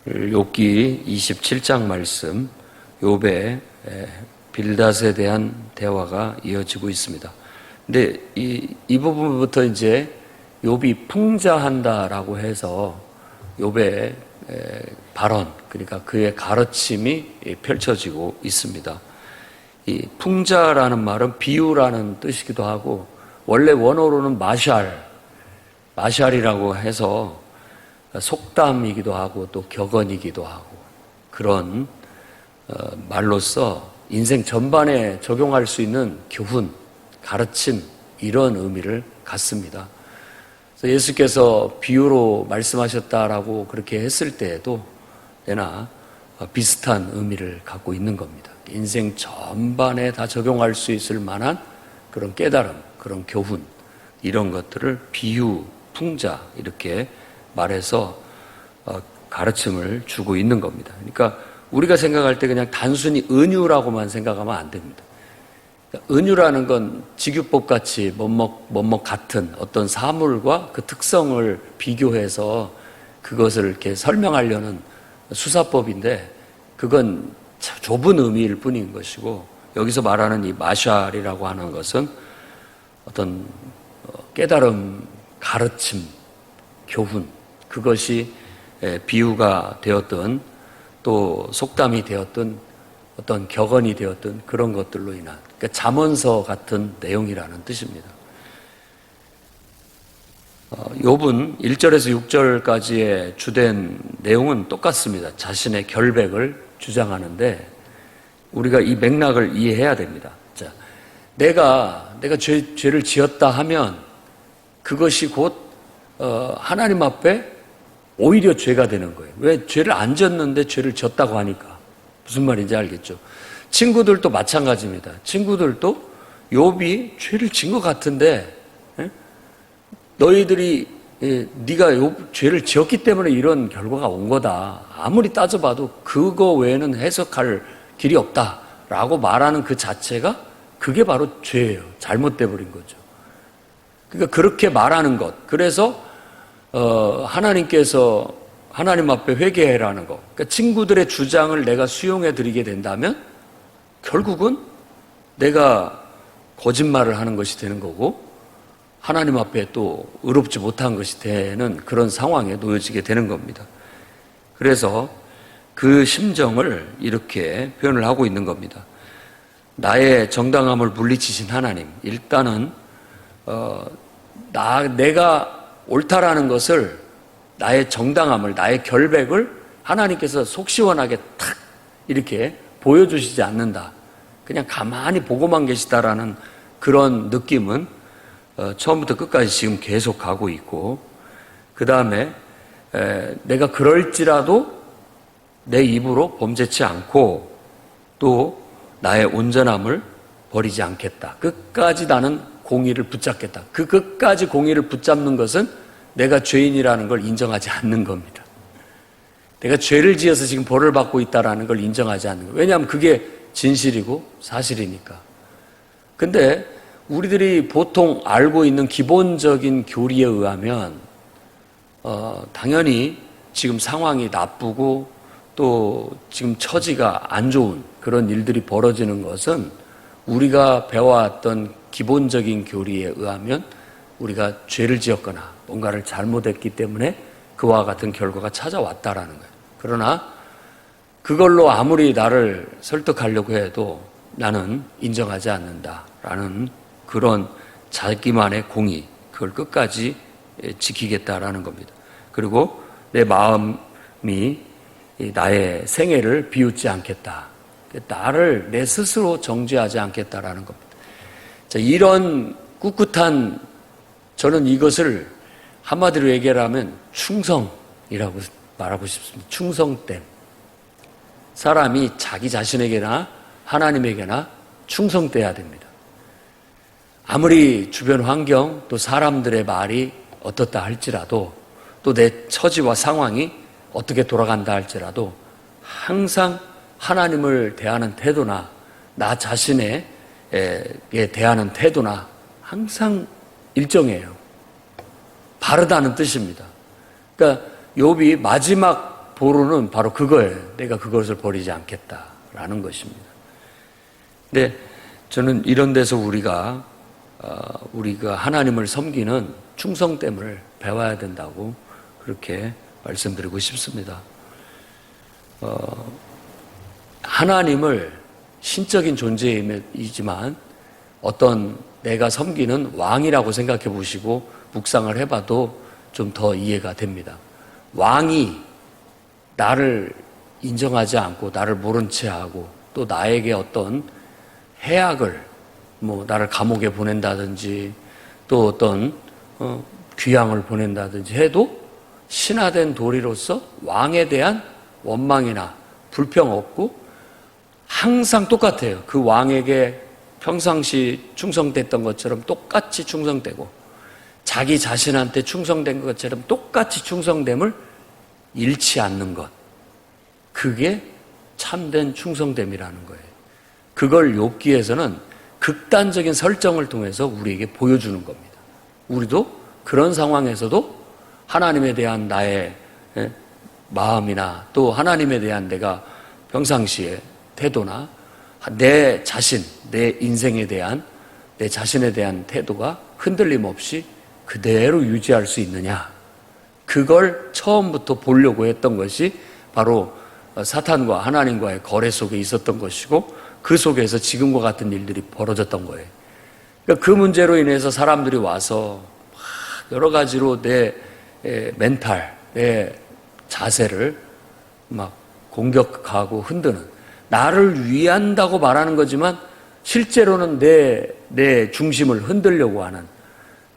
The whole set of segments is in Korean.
욥기 27장 말씀, 욥의 빌닷에 대한 대화가 이어지고 있습니다. 근데 이 부분부터 이제 욥이 풍자한다라고 해서 욥의 발언, 그러니까 그의 가르침이 펼쳐지고 있습니다. 이 풍자라는 말은 비유라는 뜻이기도 하고, 원래 원어로는 마샬이라고 해서 속담이기도 하고 또 격언이기도 하고, 그런 말로써 인생 전반에 적용할 수 있는 교훈, 가르침, 이런 의미를 갖습니다. 그래서 예수께서 비유로 말씀하셨다라고 그렇게 했을 때에도 내나 비슷한 의미를 갖고 있는 겁니다. 인생 전반에 다 적용할 수 있을 만한 그런 깨달음, 그런 교훈, 이런 것들을 비유, 풍자 이렇게 말해서 가르침을 주고 있는 겁니다. 그러니까 우리가 생각할 때 그냥 단순히 은유라고만 생각하면 안 됩니다. 은유라는 건 직유법 같이 뭐뭐 같은 어떤 사물과 그 특성을 비교해서 그것을 이렇게 설명하려는 수사법인데, 그건 좁은 의미일 뿐인 것이고, 여기서 말하는 이 마샬이라고 하는 것은 어떤 깨달음, 가르침, 교훈, 그것이 비유가 되었든 또 속담이 되었든 어떤 격언이 되었든 그런 것들로 인한, 그러니까 잠언서 같은 내용이라는 뜻입니다. 욥은 1절에서 6절까지의 주된 내용은 똑같습니다. 자신의 결백을 주장하는데 우리가 이 맥락을 이해해야 됩니다. 자, 내가 죄를 지었다 하면 그것이 곧 하나님 앞에 오히려 죄가 되는 거예요. 왜? 죄를 안 졌는데 죄를 졌다고 하니까. 무슨 말인지 알겠죠? 친구들도 마찬가지입니다. 친구들도 욥이 죄를 진 것 같은데, 너희들이 네가 죄를 지었기 때문에 이런 결과가 온 거다. 아무리 따져봐도 그거 외에는 해석할 길이 없다라고 말하는 그 자체가 그게 바로 죄예요. 잘못돼 버린 거죠. 그러니까 그렇게 말하는 것. 그래서 하나님께서 하나님 앞에 회개해라는 것. 그러니까 친구들의 주장을 내가 수용해 드리게 된다면 결국은 내가 거짓말을 하는 것이 되는 거고, 하나님 앞에 또 의롭지 못한 것이 되는 그런 상황에 놓여지게 되는 겁니다. 그래서 그 심정을 이렇게 표현을 하고 있는 겁니다. 나의 정당함을 물리치신 하나님, 일단은 내가 옳다라는 것을, 나의 정당함을, 나의 결백을 하나님께서 속 시원하게 탁 이렇게 보여주시지 않는다. 그냥 가만히 보고만 계시다라는 그런 느낌은 처음부터 끝까지 지금 계속 가고 있고, 그 다음에 내가 그럴지라도 내 입으로 범죄치 않고 또 나의 온전함을 버리지 않겠다. 끝까지 나는 공의를 붙잡겠다. 그 끝까지 공의를 붙잡는 것은 내가 죄인이라는 걸 인정하지 않는 겁니다. 내가 죄를 지어서 지금 벌을 받고 있다는 걸 인정하지 않는 거예요. 왜냐하면 그게 진실이고 사실이니까. 근데 우리들이 보통 알고 있는 기본적인 교리에 의하면 당연히 지금 상황이 나쁘고 또 지금 처지가 안 좋은 그런 일들이 벌어지는 것은 우리가 배워왔던 기본적인 교리에 의하면 우리가 죄를 지었거나 뭔가를 잘못했기 때문에 그와 같은 결과가 찾아왔다라는 거예요. 그러나 그걸로 아무리 나를 설득하려고 해도 나는 인정하지 않는다라는 그런 자기만의 공의, 그걸 끝까지 지키겠다라는 겁니다. 그리고 내 마음이 나의 생애를 비웃지 않겠다. 나를 내 스스로 정죄하지 않겠다라는 겁니다. 자, 이런 꿋꿋한, 저는 이것을 한마디로 얘기하면 충성이라고 말하고 싶습니다. 충성됨. 사람이 자기 자신에게나 하나님에게나 충성돼야 됩니다. 아무리 주변 환경 또 사람들의 말이 어떻다 할지라도, 또 내 처지와 상황이 어떻게 돌아간다 할지라도 항상 하나님을 대하는 태도나 나 자신에 대하는 태도나 항상 일정해요. 바르다는 뜻입니다. 그러니까 욥이 마지막 보루는 바로 그거예요. 내가 그것을 버리지 않겠다라는 것입니다. 근데 저는 이런 데서 우리가 하나님을 섬기는 충성됨을 배워야 된다고 그렇게 말씀드리고 싶습니다. 하나님을 신적인 존재이지만 어떤 내가 섬기는 왕이라고 생각해 보시고 묵상을 해봐도 좀 더 이해가 됩니다. 왕이 나를 인정하지 않고 나를 모른 채 하고 또 나에게 어떤 해악을 나를 감옥에 보낸다든지 또 어떤 귀양을 보낸다든지 해도 신하된 도리로서 왕에 대한 원망이나 불평 없고 항상 똑같아요. 그 왕에게 평상시 충성됐던 것처럼 똑같이 충성되고 자기 자신한테 충성된 것처럼 똑같이 충성됨을 잃지 않는 것. 그게 참된 충성됨이라는 거예요. 그걸 욥기에서는 극단적인 설정을 통해서 우리에게 보여주는 겁니다. 우리도 그런 상황에서도 하나님에 대한 나의 마음이나 또 하나님에 대한 내가 평상시에 태도나 내 자신, 내 인생에 대한 내 자신에 대한 태도가 흔들림 없이 그대로 유지할 수 있느냐. 그걸 처음부터 보려고 했던 것이 바로 사탄과 하나님과의 거래 속에 있었던 것이고 그 속에서 지금과 같은 일들이 벌어졌던 거예요. 그러니까 그 문제로 인해서 사람들이 와서 여러 가지로 내 멘탈, 내 자세를 막 공격하고 흔드는, 나를 위한다고 말하는 거지만 실제로는 내 중심을 흔들려고 하는,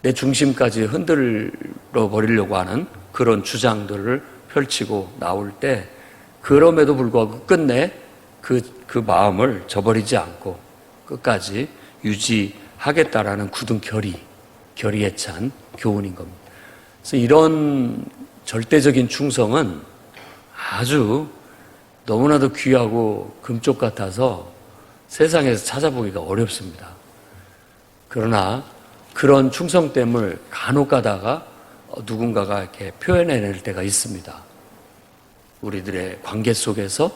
내 중심까지 흔들어 버리려고 하는 그런 주장들을 펼치고 나올 때 그럼에도 불구하고 끝내 그 마음을 저버리지 않고 끝까지 유지하겠다라는 굳은 결의에 찬 교훈인 겁니다. 그래서 이런 절대적인 충성은 아주 너무나도 귀하고 금쪽 같아서 세상에서 찾아보기가 어렵습니다. 그러나 그런 충성됨을 간혹 가다가 누군가가 이렇게 표현해낼 때가 있습니다. 우리들의 관계 속에서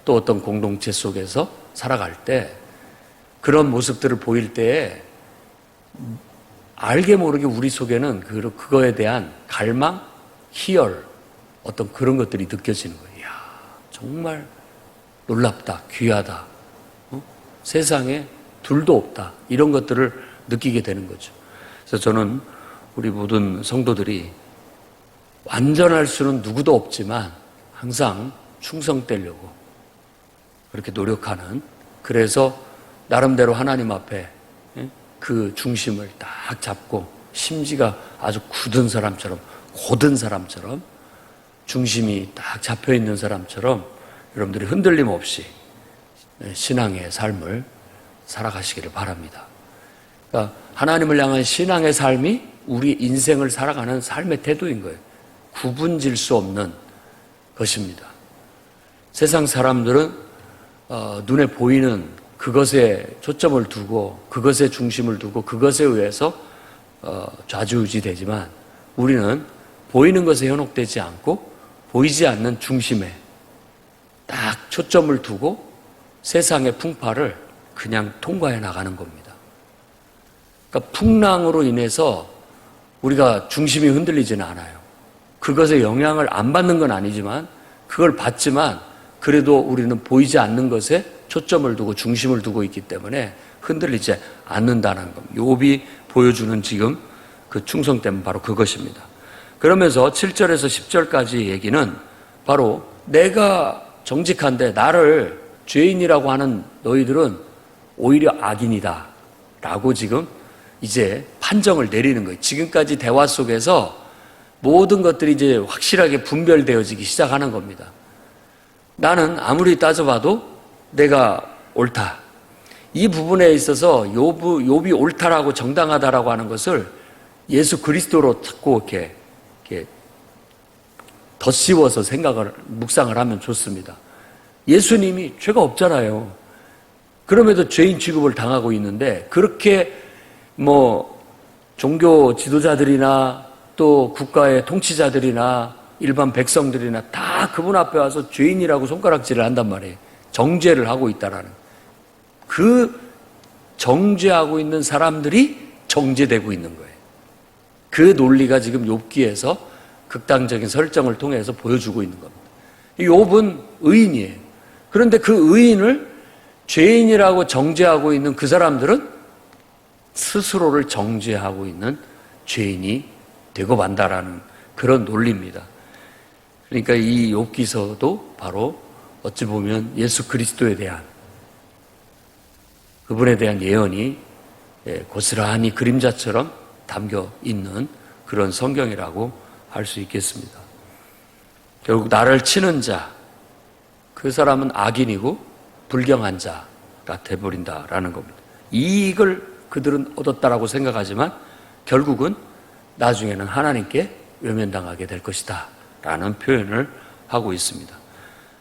또 어떤 공동체 속에서 살아갈 때 그런 모습들을 보일 때에 알게 모르게 우리 속에는 그거에 대한 갈망, 희열, 어떤 그런 것들이 느껴지는 거예요. 이야, 정말 놀랍다, 귀하다. 세상에 둘도 없다. 이런 것들을 느끼게 되는 거죠. 그래서 저는 우리 모든 성도들이 완전할 수는 누구도 없지만 항상 충성되려고 그렇게 노력하는, 그래서 나름대로 하나님 앞에 그 중심을 딱 잡고 심지가 아주 굳은 사람처럼, 고든 사람처럼, 중심이 딱 잡혀있는 사람처럼 여러분들이 흔들림 없이 신앙의 삶을 살아가시기를 바랍니다. 그러니까 하나님을 향한 신앙의 삶이 우리 인생을 살아가는 삶의 태도인 거예요. 구분질 수 없는 것입니다. 세상 사람들은 눈에 보이는 그것에 초점을 두고 그것에 중심을 두고 그것에 의해서 좌지우지되지만 우리는 보이는 것에 현혹되지 않고 보이지 않는 중심에 딱 초점을 두고 세상의 풍파를 그냥 통과해 나가는 겁니다. 그러니까 풍랑으로 인해서 우리가 중심이 흔들리지는 않아요. 그것에 영향을 안 받는 건 아니지만 그걸 받지만 그래도 우리는 보이지 않는 것에 초점을 두고 중심을 두고 있기 때문에 흔들리지 않는다는 겁니다. 욥이 보여주는 지금 그 충성됨은 바로 그것입니다. 그러면서 7절에서 10절까지 얘기는 바로 내가 정직한데 나를 죄인이라고 하는 너희들은 오히려 악인이다 라고 지금 이제 판정을 내리는 거예요. 지금까지 대화 속에서 모든 것들이 이제 확실하게 분별되어지기 시작하는 겁니다. 나는 아무리 따져봐도 내가 옳다. 이 부분에 있어서 욥이 옳다라고 정당하다라고 하는 것을 예수 그리스도로 자꾸 이렇게 덧씌워서 묵상을 하면 좋습니다. 예수님이 죄가 없잖아요. 그럼에도 죄인 취급을 당하고 있는데 그렇게 종교 지도자들이나 또 국가의 통치자들이나 일반 백성들이나 다 그분 앞에 와서 죄인이라고 손가락질을 한단 말이에요. 정죄를 하고 있다라는. 그 정죄하고 있는 사람들이 정죄되고 있는 거예요. 그 논리가 지금 욥기에서 극단적인 설정을 통해서 보여주고 있는 겁니다. 욥은 의인이에요. 그런데 그 의인을 죄인이라고 정죄하고 있는 그 사람들은 스스로를 정죄하고 있는 죄인이 되고 만다라는 그런 논리입니다. 그러니까 이 욥기서도 바로 어찌 보면 예수 그리스도에 대한, 그분에 대한 예언이 고스란히 그림자처럼 담겨 있는 그런 성경이라고 할 수 있겠습니다. 결국 나를 치는 자, 그 사람은 악인이고 불경한 자가 돼버린다라는 겁니다. 이익을 그들은 얻었다라고 생각하지만 결국은 나중에는 하나님께 외면당하게 될 것이다 라는 표현을 하고 있습니다.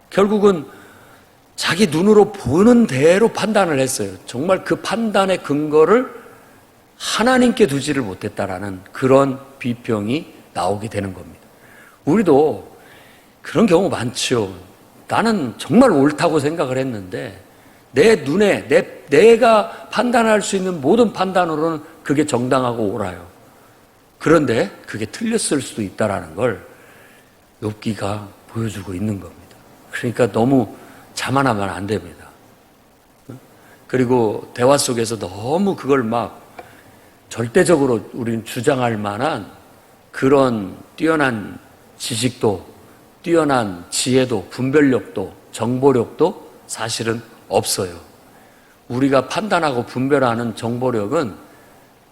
결국은 자기 눈으로 보는 대로 판단을 했어요. 정말 그 판단의 근거를 하나님께 두지를 못했다라는 그런 비평이 나오게 되는 겁니다. 우리도 그런 경우 많죠. 나는 정말 옳다고 생각을 했는데 내 눈에 내가 판단할 수 있는 모든 판단으로는 그게 정당하고 옳아요. 그런데 그게 틀렸을 수도 있다라는 걸 욥기가 보여주고 있는 겁니다. 그러니까 너무 자만하면 안 됩니다. 그리고 대화 속에서 너무 그걸 막 절대적으로 우리는 주장할 만한 그런 뛰어난 지식도, 뛰어난 지혜도, 분별력도, 정보력도 사실은 없어요. 우리가 판단하고 분별하는 정보력은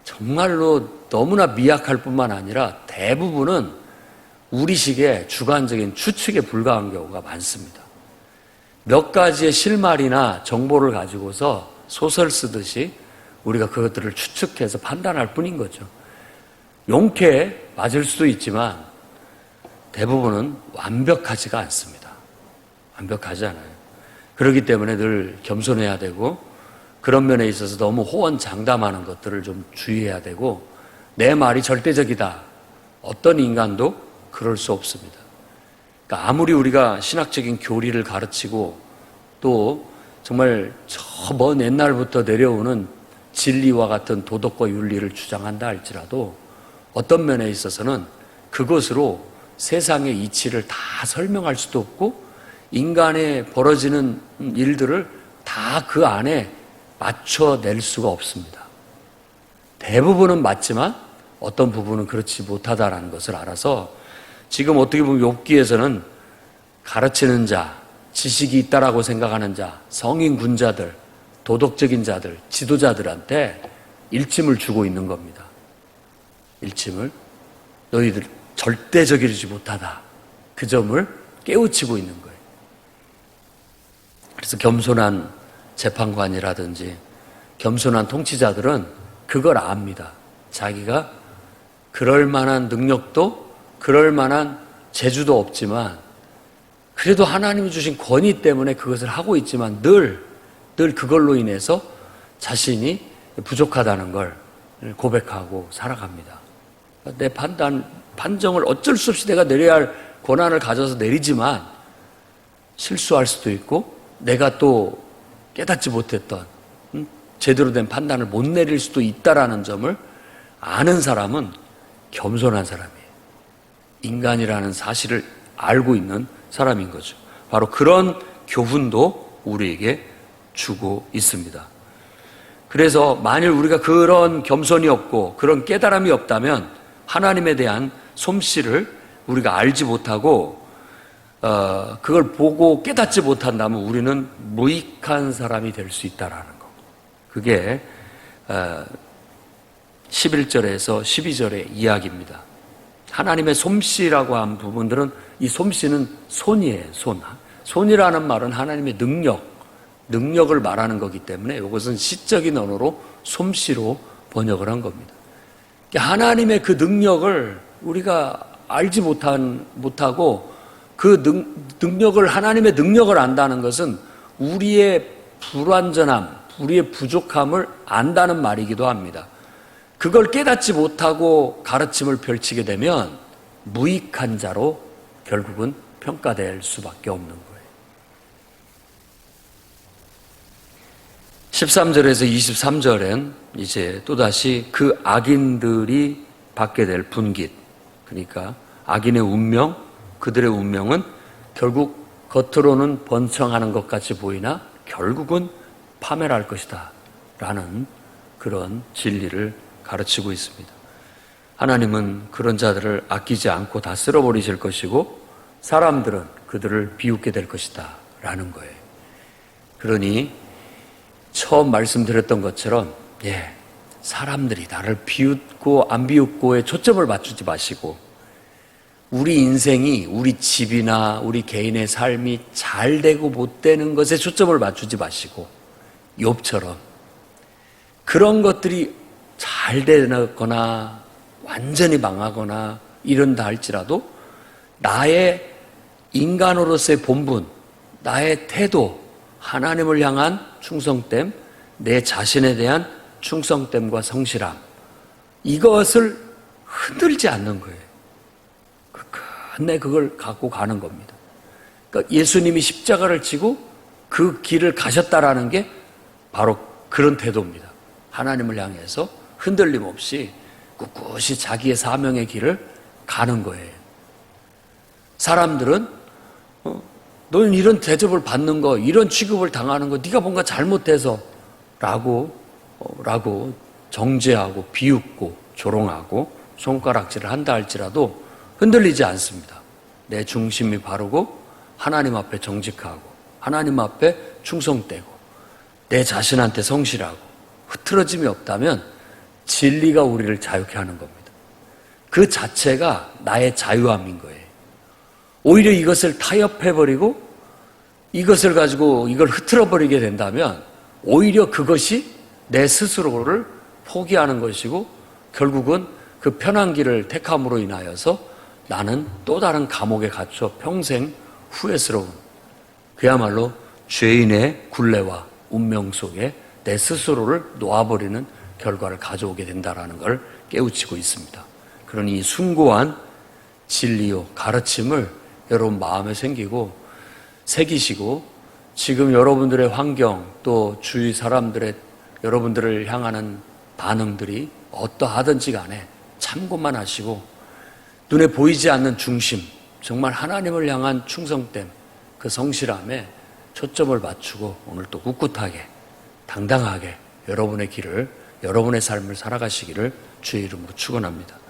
정말로 너무나 미약할 뿐만 아니라 대부분은 우리식의 주관적인 추측에 불과한 경우가 많습니다. 몇 가지의 실마리나 정보를 가지고서 소설 쓰듯이 우리가 그것들을 추측해서 판단할 뿐인 거죠. 용케 맞을 수도 있지만 대부분은 완벽하지가 않습니다. 완벽하지 않아요. 그렇기 때문에 늘 겸손해야 되고 그런 면에 있어서 너무 호언장담하는 것들을 좀 주의해야 되고 내 말이 절대적이다. 어떤 인간도 그럴 수 없습니다. 그러니까 아무리 우리가 신학적인 교리를 가르치고 또 정말 저 먼 옛날부터 내려오는 진리와 같은 도덕과 윤리를 주장한다 할지라도 어떤 면에 있어서는 그것으로 세상의 이치를 다 설명할 수도 없고 인간에 벌어지는 일들을 다 그 안에 맞춰낼 수가 없습니다. 대부분은 맞지만 어떤 부분은 그렇지 못하다라는 것을 알아서 지금 어떻게 보면 욥기에서는 가르치는 자, 지식이 있다라고 생각하는 자, 성인 군자들, 도덕적인 자들, 지도자들한테 일침을 주고 있는 겁니다. 일침을. 너희들 절대적이지 못하다. 그 점을 깨우치고 있는 거예요. 그래서 겸손한 재판관이라든지 겸손한 통치자들은 그걸 압니다. 자기가 그럴 만한 능력도 그럴 만한 재주도 없지만 그래도 하나님이 주신 권위 때문에 그것을 하고 있지만 늘 그걸로 인해서 자신이 부족하다는 걸 고백하고 살아갑니다. 내 판정을 어쩔 수 없이 내가 내려야 할 권한을 가져서 내리지만 실수할 수도 있고 내가 또 깨닫지 못했던 제대로 된 판단을 못 내릴 수도 있다라는 점을 아는 사람은 겸손한 사람이에요. 인간이라는 사실을 알고 있는 사람인 거죠. 바로 그런 교훈도 우리에게 주고 있습니다. 그래서 만일 우리가 그런 겸손이 없고 그런 깨달음이 없다면 하나님에 대한 솜씨를 우리가 알지 못하고 그걸 보고 깨닫지 못한다면 우리는 무익한 사람이 될 수 있다라는 거. 그게 11절에서 12절의 이야기입니다. 하나님의 솜씨라고 한 부분들은 이 솜씨는 손이에요. 손이라는 말은 하나님의 능력을 말하는 거기 때문에 이것은 시적인 언어로 솜씨로 번역을 한 겁니다. 하나님의 그 능력을 우리가 알지 못하고 그 능력을 하나님의 능력을 안다는 것은 우리의 불완전함, 우리의 부족함을 안다는 말이기도 합니다. 그걸 깨닫지 못하고 가르침을 펼치게 되면 무익한 자로 결국은 평가될 수밖에 없는 거예요. 13절에서 23절엔 이제 또다시 그 악인들이 받게 될 분깃, 그러니까 악인의 운명, 그들의 운명은 결국 겉으로는 번창하는 것 같이 보이나 결국은 파멸할 것이다 라는 그런 진리를 가르치고 있습니다. 하나님은 그런 자들을 아끼지 않고 다 쓸어버리실 것이고 사람들은 그들을 비웃게 될 것이다 라는 거예요. 그러니 처음 말씀드렸던 것처럼 사람들이 나를 비웃고 안 비웃고에 초점을 맞추지 마시고 우리 인생이 우리 집이나 우리 개인의 삶이 잘 되고 못 되는 것에 초점을 맞추지 마시고 욥처럼 그런 것들이 잘 되거나 완전히 망하거나 이런다 할지라도 나의 인간으로서의 본분, 나의 태도, 하나님을 향한 충성됨, 내 자신에 대한 충성됨과 성실함, 이것을 흔들지 않는 거예요. 끝내 그걸 갖고 가는 겁니다. 그러니까 예수님이 십자가를 지고 그 길을 가셨다라는 게 바로 그런 태도입니다. 하나님을 향해서 흔들림 없이 꿋꿋이 자기의 사명의 길을 가는 거예요. 사람들은 너는 이런 대접을 받는 거, 이런 취급을 당하는 거, 네가 뭔가 잘못해서 라고 정죄하고 비웃고 조롱하고 손가락질을 한다 할지라도 흔들리지 않습니다. 내 중심이 바르고 하나님 앞에 정직하고 하나님 앞에 충성되고 내 자신한테 성실하고 흐트러짐이 없다면 진리가 우리를 자유케 하는 겁니다. 그 자체가 나의 자유함인 거예요. 오히려 이것을 타협해버리고 이것을 가지고 이걸 흐트러버리게 된다면 오히려 그것이 내 스스로를 포기하는 것이고 결국은 그 편한 길을 택함으로 인하여서 나는 또 다른 감옥에 갇혀 평생 후회스러운 그야말로 죄인의 굴레와 운명 속에 내 스스로를 놓아버리는 결과를 가져오게 된다는 걸 깨우치고 있습니다. 그러니 이 숭고한 진리요 가르침을 여러분 마음에 새기시고 지금 여러분들의 환경 또 주위 사람들의 여러분들을 향하는 반응들이 어떠하든지 간에 참고만 하시고 눈에 보이지 않는 중심, 정말 하나님을 향한 충성됨, 그 성실함에 초점을 맞추고 오늘 또 꿋꿋하게 당당하게 여러분의 길을 여러분의 삶을 살아가시기를 주의 이름으로 축원합니다.